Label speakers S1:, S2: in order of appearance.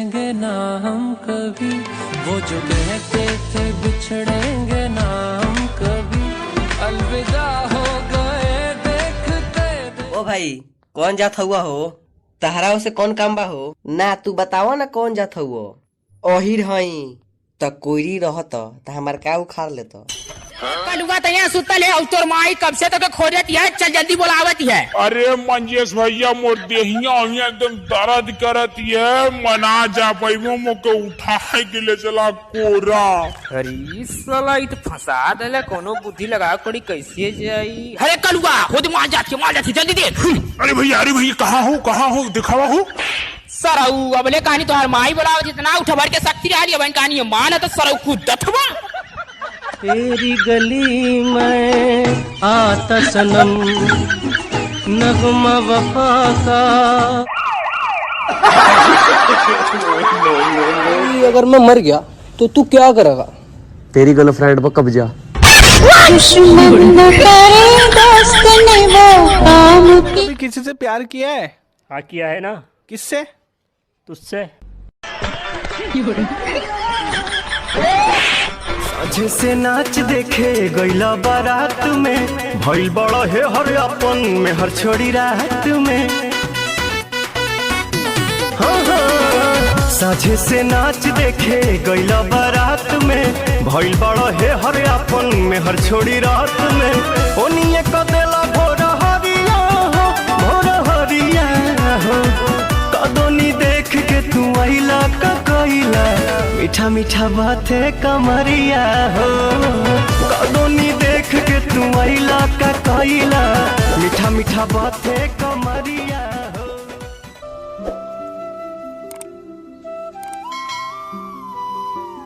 S1: बिछड़ेंगे ना हम कभी, वो जो कहते थे बिछड़ेंगे ना हम कभी, अलविदा हो गए देखते।
S2: ओ भाई कौन जात हुआ हो? तहराओ से कौन काम बा हो? ना तू बतावा ना कौन जात हुआ? ओहिर हई त कोईरी रहत त हमार का उखाड़ लेत।
S3: कलुआ तैयार सुतल है और तोर माई कब से तो खोजत है, चल जल्दी बोलावत है।
S4: अरे मंजेश भैया मोर देहिया एकदम दर्द करत है, मना जा पैमो मोके उठाए के ले चला कोरा।
S3: अरे साला इ तो फंसा देले, कोनो बुद्धि लगा कोड़ी कैसे जाई। अरे कलुआ खुद मार जाती जल्दी दे।
S4: अरे भैया कहाँ हो दिखावा हो।
S3: सरऊ अबले कहानी तोहर माई बोलावत इतना उठबर के शक्ति रही है, कहानी मान तो सरऊ कूदत बा।
S1: तेरी गली में आता सनम नगमा वफा का।
S2: अगर मैं मर गया तो तू क्या करेगा? तेरी गर्लफ्रेंड पर कब्जा।
S5: कभी किसी से प्यार किया है?
S6: हाँ किया है ना।
S5: किससे?
S6: तुझसे।
S1: साझे से नाच देखे गईला बारात में, भइल बड़ा है हर अपन में हर छोड़ी रात में। हाँ, साझे से नाच देखे गईला बारात में, भइल बड़ा है हर अपन में हर छोड़ी रात में। ओनिए कदेला भोर हरिया हो, कदोनी देख के तू आइला का कइला, मीठा मीठा बाते कमरिया हो। कदोनी देख के तू आइला का कइला, मीठा मीठा बाते।